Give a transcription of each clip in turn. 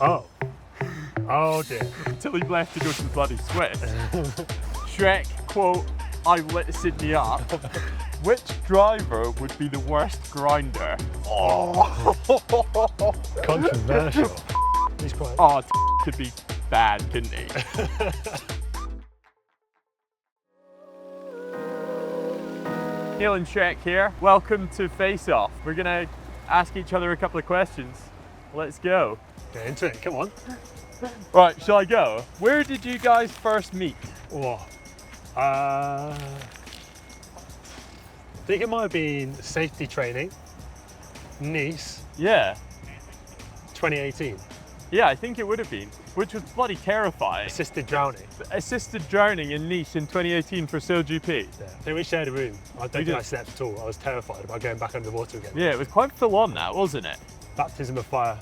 Oh. Oh dear. Until he left to go to the bloody Swiss. Shrek, quote, I lit Sydney up. Which driver would be the worst grinder? Oh. Controversial. He's quite... Oh, could be bad, couldn't he? Neil and Shrek here. Welcome to Face Off. We're gonna ask each other a couple of questions. Let's go. Get into it, come on. Right, shall I go? Where did you guys first meet? Oh. I think it might have been safety training, Nice, Yeah. 2018. Yeah, I think it would have been, which was bloody terrifying. Assisted drowning. Assisted drowning in Nice in 2018 for SailGP. Yeah. I think we shared a room. I don't think did. I slept at all. I was terrified about going back under the water again. Yeah, it was quite full on that, wasn't it? Baptism of fire.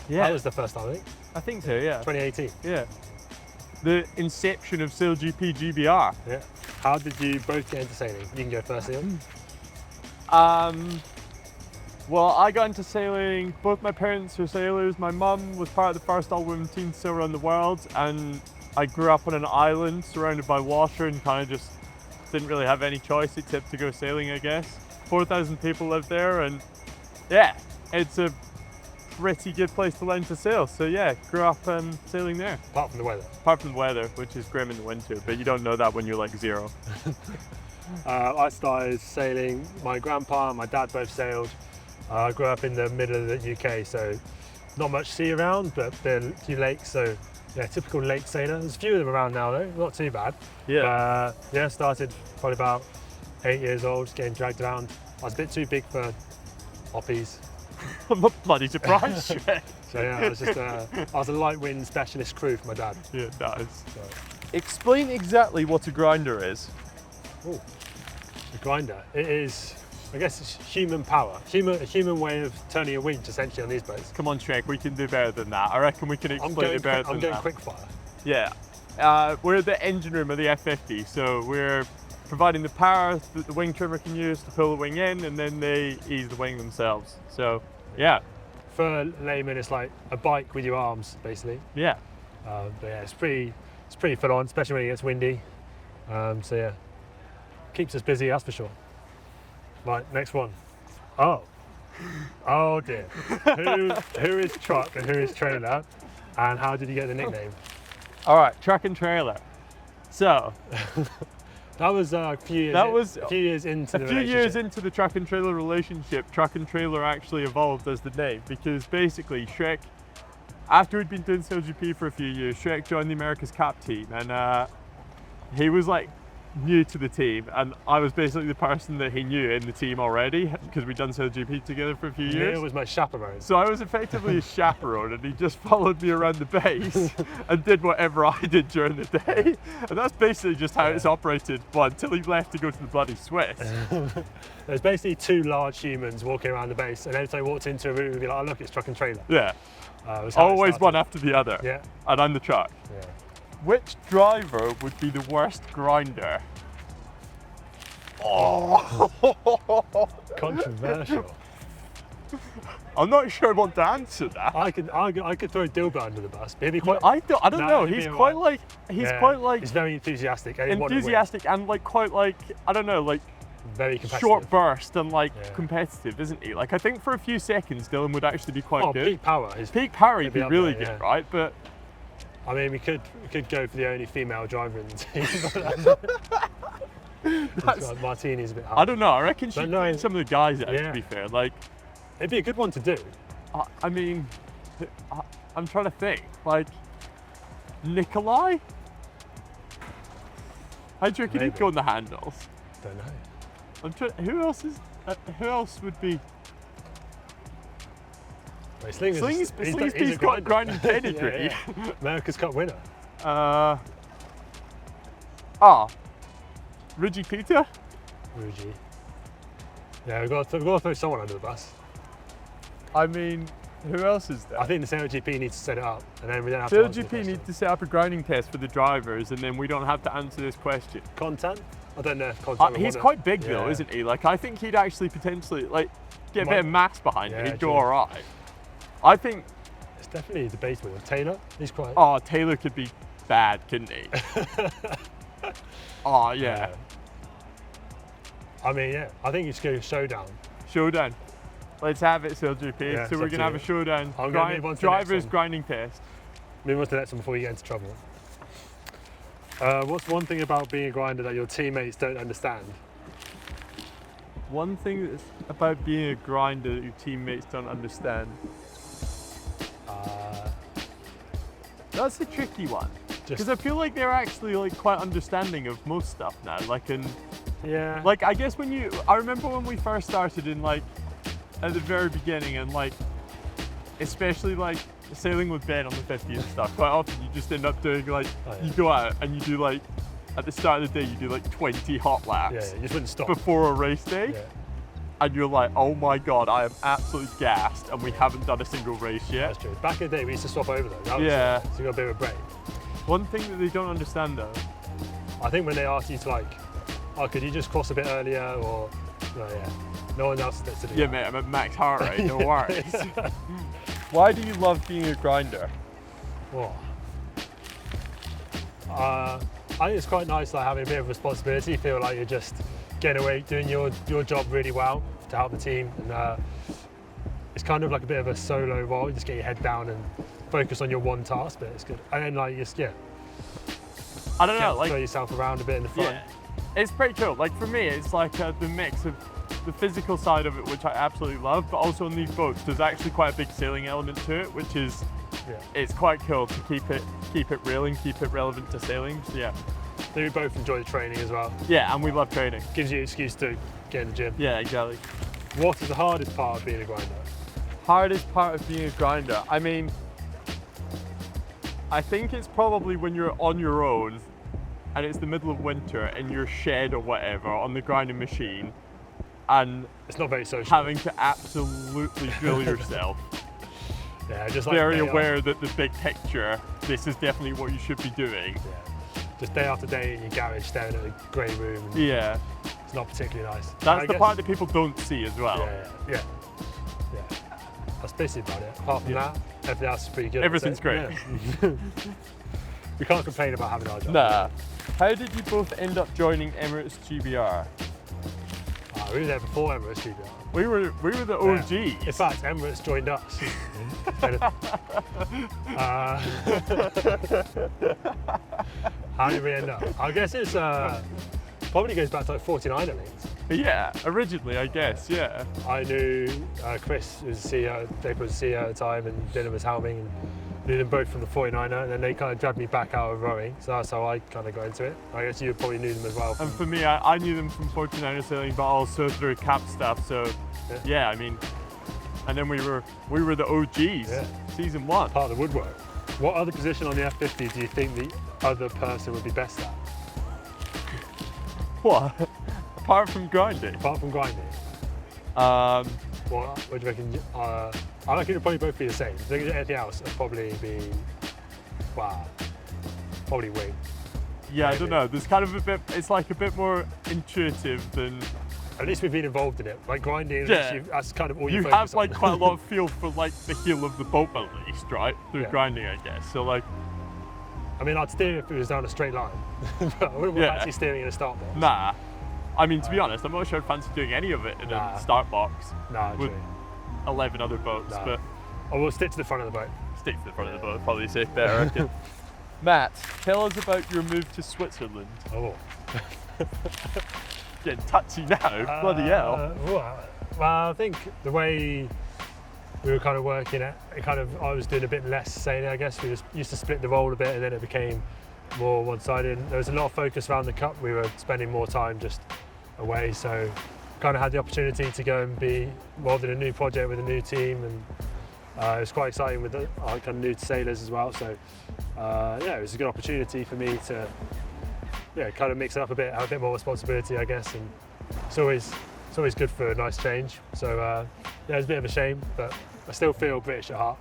Yeah. That was the first time, I think. I think so, yeah. 2018. Yeah. The inception of SailGP GBR. Yeah. How did you both get into sailing? You can go first, Neil. Well, I got into sailing, both my parents are sailors. My mum was part of the first all-women team to sail around the world, and I grew up on an island surrounded by water and kind of just didn't really have any choice except to go sailing, I guess. 4,000 people live there, and yeah, it's a pretty good place to learn to sail. So yeah, grew up sailing there. Apart from the weather. Apart from the weather, which is grim in the winter, but you don't know that when you're like 0. I started sailing, my grandpa and my dad both sailed. I grew up in the middle of the UK, so not much sea around, but there are a few lakes, so yeah, typical lake sailor. There's a few of them around now though, not too bad. Yeah. Yeah, started probably about 8 years old, just getting dragged around. I was a bit too big for oppies. I'm not bloody surprised, Shrek. So yeah, I was just I was a light wind specialist crew for my dad. Yeah, that is. So. Explain exactly what a grinder is. Ooh, a grinder. It is, I guess it's human power. A human way of turning a winch essentially on these boats. Come on, Shrek, we can do better than that. I reckon we can explain it better than that. I'm going quick fire. Yeah. We're at the engine room of the F50, so we're providing the power that the wing trimmer can use to pull the wing in, and then they ease the wing themselves. So, yeah. For a layman, it's like a bike with your arms, basically. Yeah. But yeah, it's pretty full on, especially when it gets windy. So yeah, keeps us busy, that's for sure. Right, next one. Oh dear. who is truck and who is trailer, and how did you get the nickname? All right, truck and trailer. So. That was a few years. That was a few years into the relationship. A few years into the truck and trailer relationship, truck and trailer actually evolved as the name, because basically Shrek, after we'd been doing SailGP for a few years, Shrek joined the America's Cup team, and he was like new to the team, and I was basically the person that he knew in the team already because we'd done SailGP together for a few years. Neil was my chaperone. So I was effectively his chaperone, and he just followed me around the base and did whatever I did during the day. And that's basically just how it's operated, well, until he left to go to the bloody Swiss. There's basically 2 large humans walking around the base, and every time I walked into a room, we'd be like, oh look, it's truck and trailer. Yeah. Always one after the other. Yeah. And I'm the truck. Yeah. Which driver would be the worst grinder? Oh! Controversial. I'm not sure I want to answer that. I could throw Dilbert under the bus. But he'd be quite. I don't know. He's quite like. He's very enthusiastic. And enthusiastic and like quite like, I don't know, like very competitive. Short burst and like competitive, isn't he? Like I think for a few seconds Dylan would actually be quite good. Peak power. His peak power he'd be really good, right? But I mean, we could go for the only female driver in the team. That's Martini's a bit hard. I don't know. I reckon she'd beat some of the guys out, to be fair. Like, it'd be a good one to do. I mean, I'm trying to think. Like, Nikolai? How do you reckon he'd go on the handles? Don't know. I'm trying. Who else would be? Sling's got a grinding pedigree. Yeah. America's Cup winner. Ridgy Peter? Ridgy. Yeah, we've got to throw someone under the bus. I mean, who else is there? I think the SailGP needs to set it up, and then we don't have to answer the question. SailGP needs to set up a grinding test for the drivers, and then we don't have to answer this question. Content? I don't know if Content he's quite big though, isn't he? Like, I think he'd actually potentially, like, get a bit of mass behind it. He'd go all right. I think It's definitely debatable. Taylor, he's quite. Oh, Taylor could be bad, couldn't he? Oh, yeah. I mean, yeah, I think it's going to showdown. Showdown. Let's have it, SailGP. Yeah, So we're going to have a showdown. I'm going to move on to the next Driver's one. grinding test. Move on to the next one before we get into trouble. What's one thing about being a grinder that your teammates don't understand? One thing that's about being a grinder that your teammates don't understand. That's a tricky one. Because I feel like they're actually like quite understanding of most stuff now. Yeah. Like I guess I remember when we first started in like, at the very beginning and like, especially like sailing with Ben on the 50 and stuff, quite often you just end up doing like, you go out and you do like, at the start of the day you do like 20 hot laps. Yeah, you just wouldn't stop. Before a race day. Yeah. And you're like, oh my God, I am absolutely gassed and we haven't done a single race yet. That's true. Back in the day we used to swap over though. So you got a bit of a break. One thing that they don't understand though. I think when they ask you to like, oh, could you just cross a bit earlier or, no one else gets to do that. Yeah mate, I'm at max heart rate, no worries. Why do you love being a grinder? Well, I think it's quite nice like having a bit of responsibility. You feel like you're just getting away, doing your job really well to help the team. And it's kind of like a bit of a solo role. You just get your head down and focus on your one task, but it's good. And then like just I don't know, like throw yourself around a bit in the front. Yeah, it's pretty cool. Like for me, it's like the mix of the physical side of it, which I absolutely love, but also on these boats, there's actually quite a big sailing element to it, which is it's quite cool to keep it real and keep it relevant to sailing. So yeah. So we both enjoy the training as well. Yeah, and we love training. Gives you an excuse to get in the gym. Yeah, exactly. What is the hardest part of being a grinder? Hardest part of being a grinder? I mean, I think it's probably when you're on your own and it's the middle of winter in your shed or whatever on the grinding machine and it's not very social. Having to absolutely drill yourself. Yeah, just like very aware that the big picture, this is definitely what you should be doing. Yeah. Just day after day in your garage staring at a grey room. Yeah. It's not particularly nice. That's the part that people don't see as well. Yeah. That's basically about it. Apart from that, everything else is pretty good. Everything's great. Yeah. We can't complain about having our job. Nah. How did you both end up joining Emirates GBR? We were there before Emirates GBR. We were the OGs. Yeah. In fact, Emirates joined us. How did we end up? I guess it's probably goes back to like 49 links. Yeah, originally I guess, yeah. I knew Chris was the CEO, Dave was the CEO at the time, and Dylan was helming, and knew them both from the 49er, and then they kind of dragged me back out of rowing, so that's how I kind of got into it. I guess you probably knew them as well. And for me, I knew them from 49er sailing, but also through camp stuff, so yeah, I mean, and then we were the OGs, season 1. Part of the woodwork. What other position on the F50 do you think the other person would be best at? What? Apart from grinding? Apart from grinding. What do you reckon? I reckon it'd probably both be the same. If there's anything else, it'd probably be, probably wing. Yeah, maybe. I don't know. There's kind of a bit, it's like a bit more intuitive than... At least we've been involved in it. Like grinding, that's kind of all you focus on. You have like quite a lot of feel for like the heel of the boat at least, right? Through grinding, I guess. So like... I mean, I'd steer if it was down a straight line, but I wouldn't want actually steering in a start box. Nah. I mean, to be honest, I'm not sure I'd fancy doing any of it in a start box with 11 other boats, but... Or we'll stick to the front of the boat. Stick to the front of the boat, probably safe bet, I reckon. Matt, tell us about your move to Switzerland. Oh. Getting touchy now, bloody hell. Well, I think the way we were kind of working it, I was doing a bit less sailing, I guess. We just used to split the role a bit, and then it became more one-sided. There was a lot of focus around the cup. We were spending more time just away, so kind of had the opportunity to go and be involved in a new project with a new team, and it was quite exciting with our kind of new sailors as well. So it was a good opportunity for me to kind of mix it up a bit, have a bit more responsibility, I guess, and it's always good for a nice change. So it was a bit of a shame, but I still feel British at heart.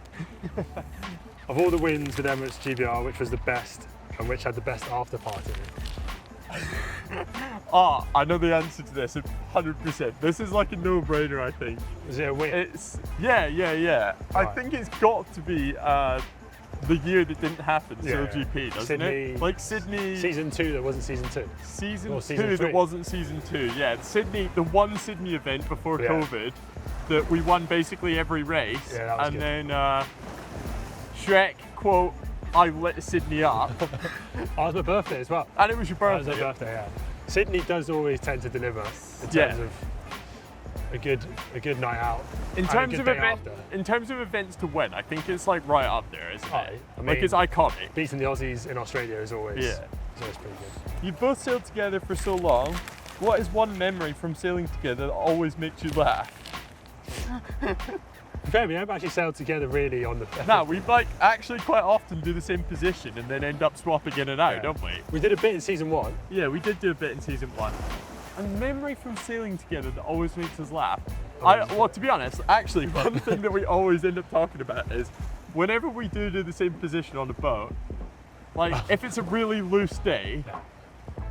Of all the wins with Emirates GBR, which was the best and which had the best after party? Oh, I know the answer to this 100%. This is like a no-brainer, I think. Is it a win? It's yeah. I Right. think it's got to be the year that didn't happen, Yeah. SailGP, doesn't Sydney. it? Like Sydney. Season 2 that wasn't season 2. Season Or 2 season that 3. wasn't season 2. Yeah, Sydney, the one Sydney event before Yeah. COVID that we won basically every race. Yeah, that was and good. then Shrek, quote, I lit Sydney up. Oh, it was my birthday as well. And it was your It was birthday. my birthday, yeah. Sydney does always tend to deliver in terms Yeah. of a good night out. In and a terms good of day event, after. in terms of events to win, I think it's like right up there, isn't Aye. it? I Like mean, it's iconic. beating the Aussies in Australia is always, Yeah. is always pretty good. You've both sailed together for so long. What is one memory from sailing together that always makes you laugh? Fair, we haven't actually sailed together really on the. No, we like actually quite often do the same position and then end up swapping in and out, Yeah. don't we? We did a bit in season 1. Yeah, we did do a bit in season 1. A memory from sailing together that always makes us laugh. Well, to be honest, actually, one thing that we always end up talking about is whenever we do the same position on the boat, like if it's a really loose day,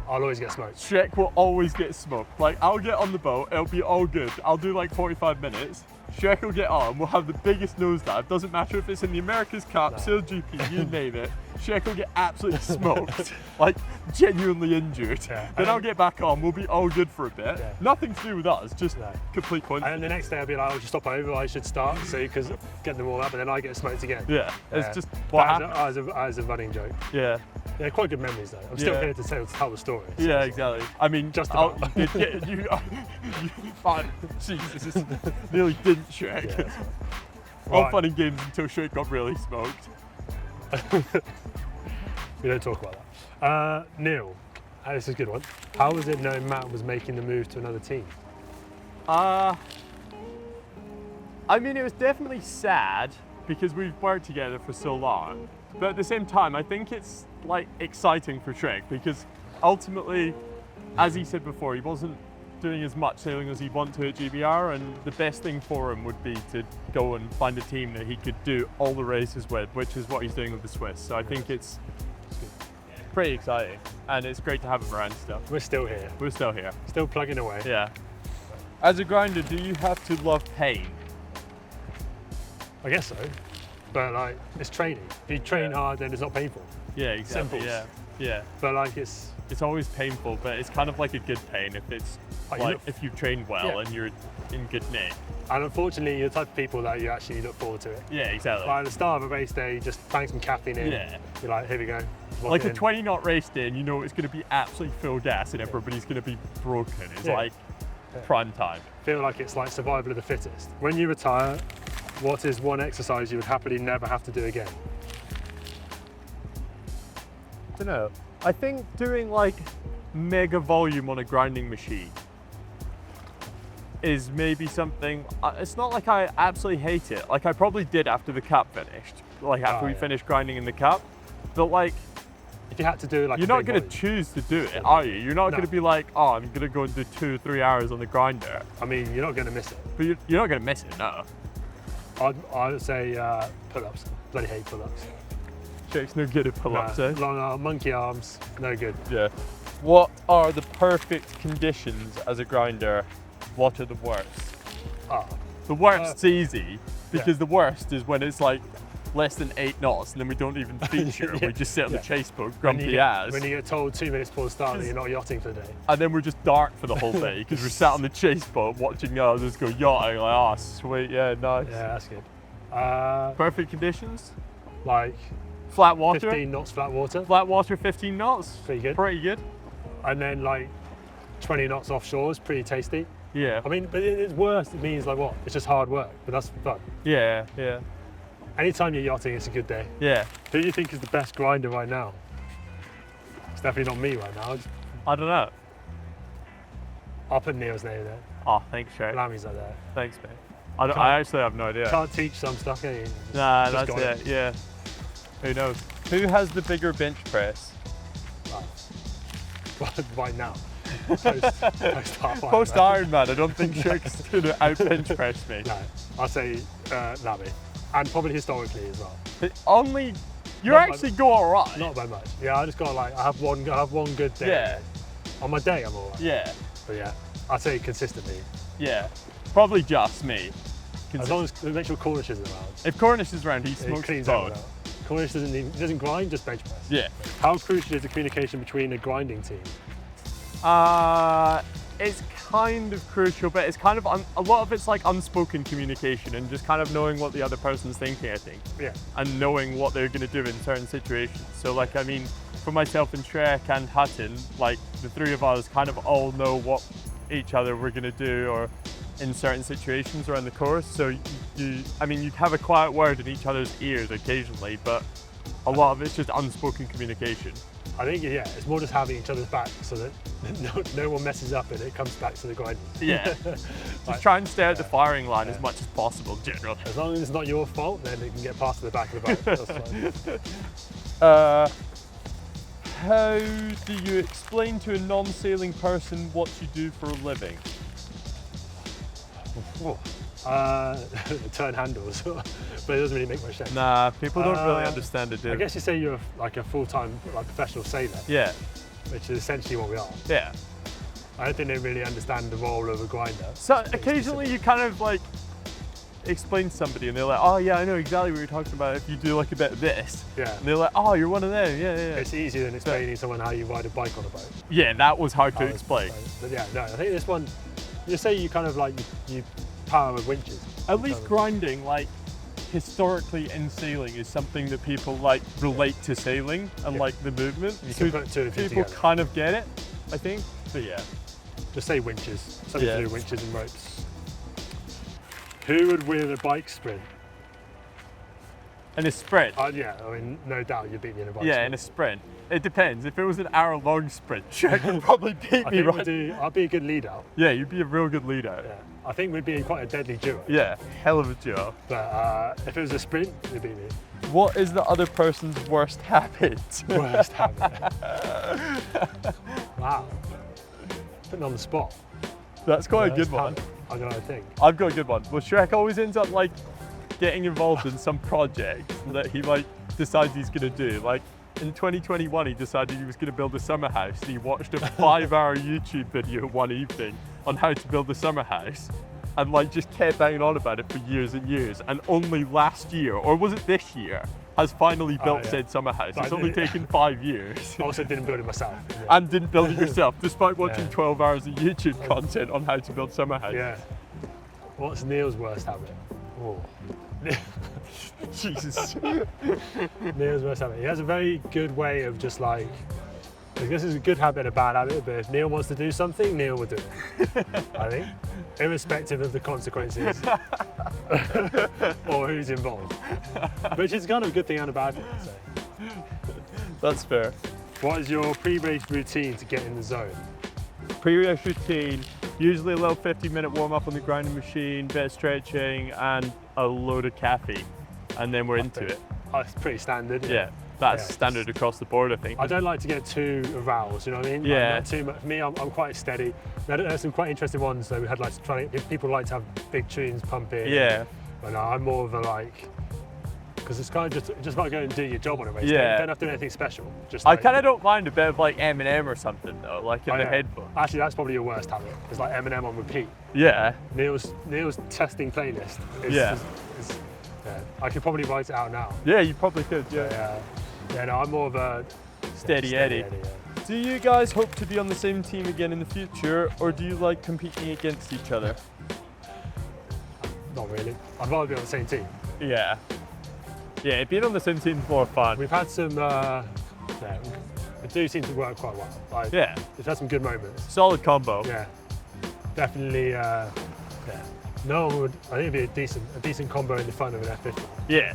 I'll always get smoked. Shrek will always get smoked. Like I'll get on the boat, it'll be all good. I'll do like 45 minutes. Shrek will get on, we'll have the biggest nosedive. Doesn't matter if it's in the America's Cup, SailGP, you name it. Shrek will get absolutely smoked, like genuinely injured. Yeah. Then I'll get back on, we'll be all good for a bit. Yeah. Nothing to do with us, just No. complete And coincidence. then the next day I'll be like, I'll just stop over, I should start, so because get them all up, and then I get smoked again. Yeah, it's Yeah. just what But happens. as a running joke. Yeah, Yeah, quite good memories though. I'm still Yeah. here to tell the story. so yeah, it's- exactly. I mean, Just I'll- about. you, Jesus, nearly didn't Shrek. Yeah, that's right. All Right. fun and games until Shrek got really smoked. We don't talk about that. Neil, this is a good one. How was it knowing Matt was making the move to another team? I mean, it was definitely sad because we've worked together for so long. But at the same time, I think it's like exciting for Shrek because ultimately, as he said before, he wasn't doing as much sailing as he'd want to at GBR, and the best thing for him would be to go and find a team that he could do all the races with, which is what he's doing with the Swiss. So I think it's pretty exciting, and it's great to have him around stuff. We're still here, We're still here. still plugging away. Yeah. As a grinder, do you have to love pain? I guess so. But like, it's training. If you train Yeah. hard, then it's not painful. Yeah, exactly. Simples. Yeah. But like, it's It's always painful, but it's kind of like a good pain if it's Oh, you like look- if you train well Yeah. and you're in good nick. and unfortunately, you're the type of people that you actually look forward to it. Yeah, exactly. Like at the start of a race day, just bang some caffeine in. Yeah. You're like, here we go. Lock Like it a in. 20-knot race day, and you know it's going to be absolutely full gas, and everybody's going to be broken. It's Yeah. like prime time. Feel like it's like survival of the fittest. When you retire, what is one exercise you would happily never have to do again? I don't know. I think doing like mega volume on a grinding machine is maybe something. It's not like I absolutely hate it. Like I probably did after the cup finished. Like after Oh, we yeah. finished grinding in the cup. But like If you had to do like you're a not big going to volume. choose to do it, are you? You're not No. going to be like, oh, I'm going to go and do 2 or 3 hours on the grinder. I mean, you're not going to miss it. But you're not going to miss it, no. I'd say pull-ups. Bloody hate pull-ups. Jake's no good at pull-ups, Nah, eh? long arm, monkey arms, no good. Yeah. What are the perfect conditions as a grinder? What are the worst? Ah, The worst's easy because the worst is when it's like less than 8 knots and then we don't even feature. Yeah. We just sit on Yeah. the chase boat, when grumpy you as. get, when you get told 2 minutes before the start that you're not yachting for the day. And then we're just dark for the whole day because we're sat on the chase boat watching others go yachting. Like, oh, sweet, yeah, nice. Yeah, that's good. Perfect conditions? Like Flat water? 15 knots flat water, Flat water, 15 knots? pretty good. Pretty good. And then like 20 knots offshore is pretty tasty. Yeah. I mean, but it's worse. It means like what? It's just hard work, but that's fun. Yeah, yeah, Anytime you're yachting, it's a good day. yeah. Who do you think is the best grinder right now? It's definitely not me right now. I don't know. I'll put Neil's name there. Oh, thanks, Shay. Lammy's are there. Thanks, mate. I actually have no idea. Can't teach some stuff, can you? Nah, Just that's got it. Yeah. Who knows? Who has the bigger bench press? Right now. Post half Post Ironman, I don't think Shirk's gonna out bench press me. No, I'll say Lammy. And probably historically as well. But only you Not by- actually go alright. Not by much. Yeah, I just got like I have one good day. Yeah. On my day, I'm alright. Yeah. But yeah, I'd say consistently. Yeah. Probably just me. As long as make sure Cornish isn't around. If Cornish is around, he It smokes cleans the out. boat. Cornish doesn't grind, just bench press. Yeah. How crucial is the communication between a grinding team? It's kind of crucial, but it's kind of a lot of it's like unspoken communication and just kind of knowing what the other person's thinking, I think. Yeah. And knowing what they're going to do in certain situations. So like, I mean, for myself and Shrek and Hutton, like the three of us kind of all know what each other we're going to do or in certain situations around the course. So you'd have a quiet word in each other's ears occasionally, but a lot of it's just unspoken communication. I think, yeah, it's more just having each other's back so that no one messes up and it comes back to the grinding. Yeah. Just try and stay at the firing line as much as possible, generally. As long as it's not your fault, then it can get past the back of the boat. That's fine. How do you explain to a non-sailing person what you do for a living? Turn handles, but it doesn't really make much sense. Nah, people don't really understand it, do I they? guess you say you're like a full-time professional sailor. Yeah. Which is essentially what we are. Yeah. I don't think they really understand the role of a grinder. So occasionally you kind of like explain to somebody and they're like, oh yeah, I know exactly what you're talking about if you do like a bit of this. Yeah. And they're like, oh, you're one of them, yeah. It's easier than explaining to someone how you ride a bike on a boat. Yeah, that was hard to explain. But yeah, no, I think this one, you say you kind of like, you power with winches. At least grinding, like historically in sailing, is something that people like relate to sailing and like the movement. You can put two and two people together. kind of get it, I think. But yeah. Just say winches. Something to do with winches and ropes. Who would win a bike sprint? In a sprint? Yeah, I mean, no doubt you'd beat me in a bike sprint. Yeah, in a sprint. It depends. If it was an hour-long sprint, Shrek would probably beat me, right? I'd be a good leader. Yeah, you'd be a real good leader. Yeah. I think we'd be quite a deadly duo. Yeah, hell of a duo. But if it was a sprint, you'd beat me. What is the other person's worst habit? Worst habit? Wow. Putting on the spot. That's quite a good one. I don't know, I think. I've got a good one. Well, Shrek always ends up like getting involved in some project that he like decides he's gonna do. Like in 2021, he decided he was gonna build a summer house and he watched a 5-hour YouTube video one evening on how to build a summer house and like just kept banging on about it for years and years. And only last year, or was it this year, has finally built said summer house. It's only taken 5 years. I also didn't build it myself. Yeah. And didn't build it yourself, despite watching 12 hours of YouTube content on how to build summer houses. Yeah. What's Neil's worst habit? Oh. Jesus. Neil's worst habit. He has a very good way of just like, I guess it's a good habit and a bad habit, but if Neil wants to do something, Neil will do it. I think. Irrespective of the consequences or who's involved. Which is kind of a good thing and a bad thing. So. That's fair. What is your pre-race routine to get in the zone? Pre-race routine, usually a little 50-minute warm-up on the grinding machine, bit of stretching, and a load of caffeine. And then we're into it. Oh, it's pretty standard. Yeah. That's standard across the board, I think. I don't like to get too aroused, you know what I mean? Yeah. Like, not too much. For me, I'm quite steady. There's some quite interesting ones. So we had like people like to have big tunes pumping. Yeah. But no, I'm more of a like, because it's kind of just about going and do your job on a race. Yeah. You don't have to do anything special. Just I like, kind of don't mind a bit of like Eminem or something though, like in the headphones. Actually, that's probably your worst habit. It's like Eminem on repeat. Yeah. Neil's testing playlist. Yeah, I could probably write it out now. Yeah, you probably could. Yeah, no, I'm more of a steady Eddie. Do you guys hope to be on the same team again in the future, or do you like competing against each other? Not really. I'd rather be on the same team. Yeah. Yeah, being on the same team is more fun. We've had some, we do seem to work quite well. Like, yeah. We've had some good moments. Solid combo. Yeah. Definitely, no one would, I think it'd be a decent combo in the front of an F50. Yeah.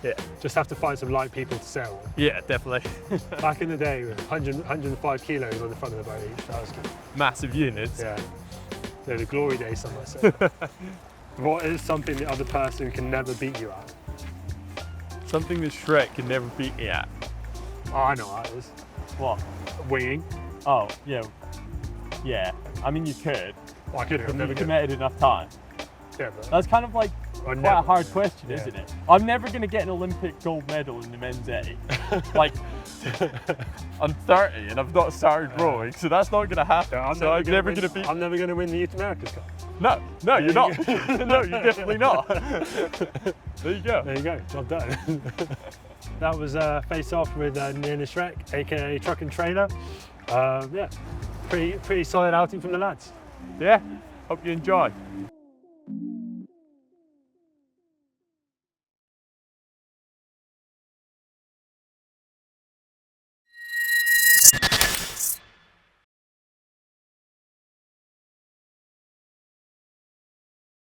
Yeah. Just have to find some light people to sail with. Yeah, definitely. Back in the day, 105 kilos on the front of the boat each. That was good. Massive units. Yeah. They're the glory days, some might say. What is something the other person can never beat you at? Something that Shrek can never beat me at. Oh, I know what it is. What? Winging. Oh, yeah. Yeah. I mean, you could. Well, I could have But never you've committed enough time. Yeah, but That's kind of like Or Quite a never? hard question, Yeah. isn't it? I'm never going to get an Olympic gold medal in the men's A. Like, I'm 30 and I've not started rowing, so that's not going to happen. Yeah, so I'm never going to be. I'm never going to win the Youth America's Cup. No, you're not. No, you're definitely not. There you go. There you go, job done. That was face off with Nina Shrek, aka Truck and Trailer. Yeah, pretty solid outing from the lads. Yeah, hope you enjoy.